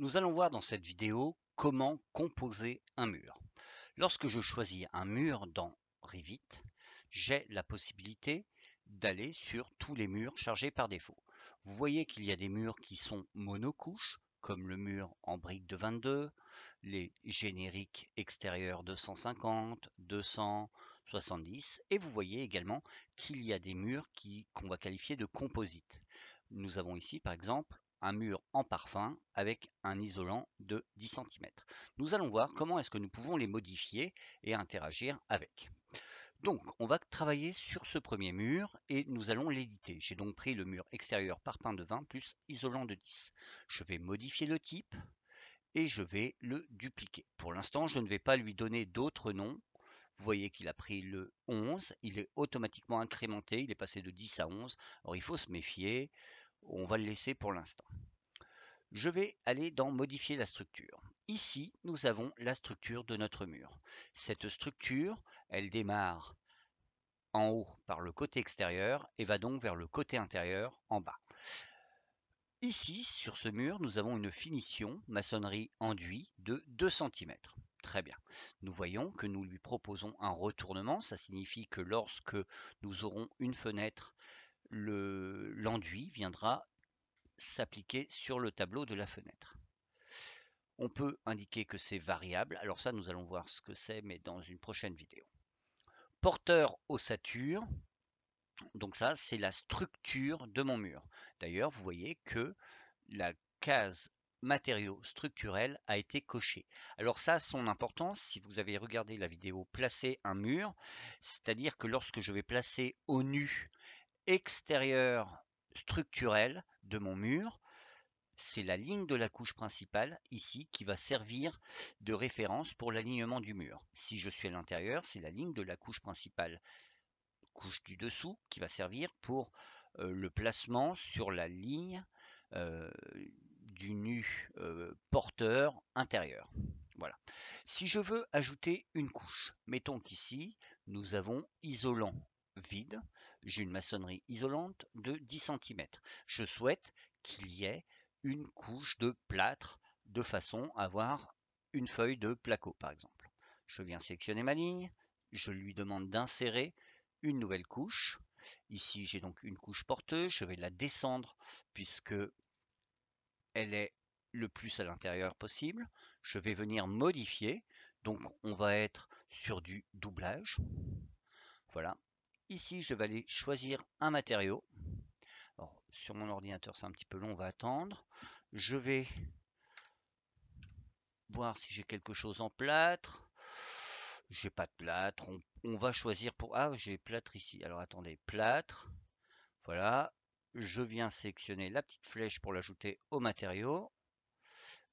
Nous allons voir dans cette vidéo comment composer un mur. Lorsque je choisis un mur dans Revit, j'ai la possibilité d'aller sur tous les murs chargés par défaut. Vous voyez qu'il y a des murs qui sont monocouches, comme le mur en briques de 22, les génériques extérieurs de 150, 200, 70, et vous voyez également qu'il y a des murs qu'on va qualifier de composites. Nous avons ici par exemple un mur en parfum avec un isolant de 10 cm. Nous allons voir comment est-ce que nous pouvons les modifier et interagir avec. Donc, on va travailler sur ce premier mur et nous allons l'éditer. J'ai donc pris le mur extérieur parpaing de 20 plus isolant de 10. Je vais modifier le type et je vais le dupliquer. Pour l'instant, je ne vais pas lui donner d'autres noms. Vous voyez qu'il a pris le 11, il est automatiquement incrémenté, il est passé de 10 à 11. Alors il faut se méfier, on va le laisser pour l'instant. Je vais aller dans modifier la structure. Ici, nous avons la structure de notre mur. Cette structure, elle démarre en haut par le côté extérieur et va donc vers le côté intérieur en bas. Ici, sur ce mur, nous avons une finition maçonnerie enduit de 2 cm. Très bien. Nous voyons que nous lui proposons un retournement. Ça signifie que lorsque nous aurons une fenêtre, l'enduit viendra s'appliquer sur le tableau de la fenêtre. On peut indiquer que c'est variable. Alors ça, nous allons voir ce que c'est, mais dans une prochaine vidéo. Porteur ossature. Donc ça, c'est la structure de mon mur. D'ailleurs, vous voyez que la case matériaux structurels a été cochée. Alors ça a son importance si vous avez regardé la vidéo placer un mur, c'est-à-dire que lorsque je vais placer au nu extérieur structurel de mon mur, c'est la ligne de la couche principale ici qui va servir de référence pour l'alignement du mur. Si je suis à l'intérieur, c'est la ligne de la couche principale, couche du dessous, qui va servir pour le placement sur la ligne euh, du nu porteur intérieur. Voilà. Si je veux ajouter une couche, mettons qu'ici nous avons isolant vide, j'ai une maçonnerie isolante de 10 cm. Je souhaite qu'il y ait une couche de plâtre de façon à avoir une feuille de placo par exemple. Je viens sélectionner ma ligne, je lui demande d'insérer une nouvelle couche. Ici j'ai donc une couche porteuse, je vais la descendre puisque elle est le plus à l'intérieur possible. Je vais venir modifier, donc on va être sur du doublage. Voilà. Ici je vais aller choisir un matériau. Alors, sur mon ordinateur c'est un petit peu long, on va attendre. Je vais voir si j'ai quelque chose en plâtre. J'ai pas de plâtre. On va choisir pour... Ah, j'ai plâtre ici. Alors attendez, plâtre. Voilà. Je viens sélectionner la petite flèche pour l'ajouter au matériau.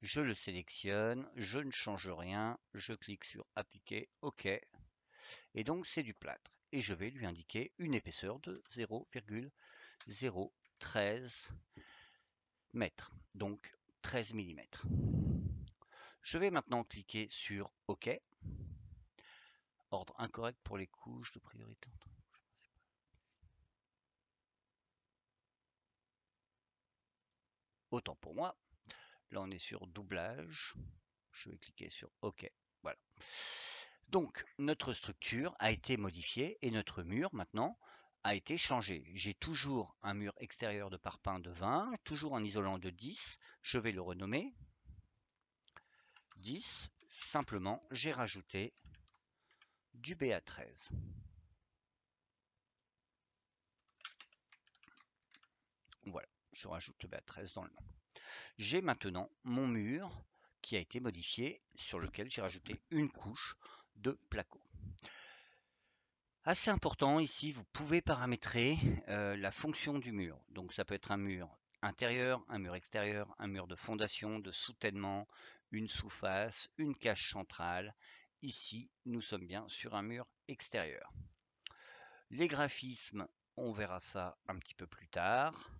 Je le sélectionne, je ne change rien, je clique sur appliquer, OK. Et donc c'est du plâtre. Et je vais lui indiquer une épaisseur de 0,013 mètres, donc 13 mm. Je vais maintenant cliquer sur OK. Ordre incorrect pour les couches de priorité. Autant pour moi. Là, on est sur doublage. Je vais cliquer sur OK. Voilà. Donc, notre structure a été modifiée et notre mur, maintenant, a été changé. J'ai toujours un mur extérieur de parpaing de 20, toujours un isolant de 10. Je vais le renommer 10. Simplement, j'ai rajouté du BA13. Voilà, je rajoute le BA13 dans le nom. J'ai maintenant mon mur qui a été modifié, sur lequel j'ai rajouté une couche de placo. Assez important ici, vous pouvez paramétrer la fonction du mur. Donc ça peut être un mur intérieur, un mur extérieur, un mur de fondation, de soutènement, une sous-face, une cage centrale. Ici, nous sommes bien sur un mur extérieur. Les graphismes, on verra ça un petit peu plus tard.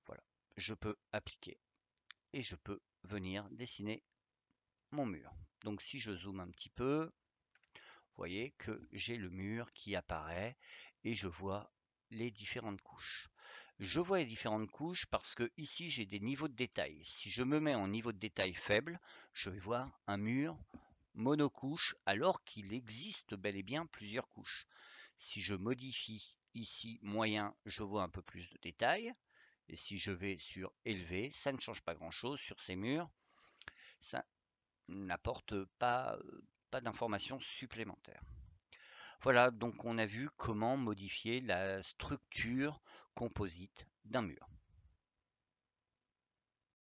Voilà, je peux appliquer et je peux venir dessiner mon mur. Donc si je zoome un petit peu, vous voyez que j'ai le mur qui apparaît et je vois les différentes couches. Je vois les différentes couches parce que ici j'ai des niveaux de détail. Si je me mets en niveau de détail faible, je vais voir un mur monocouche alors qu'il existe bel et bien plusieurs couches. Si je modifie ici moyen, je vois un peu plus de détails. Et si je vais sur élevé, ça ne change pas grand-chose sur ces murs. Ça n'apporte pas d'informations supplémentaires. Voilà, donc on a vu comment modifier la structure composite d'un mur.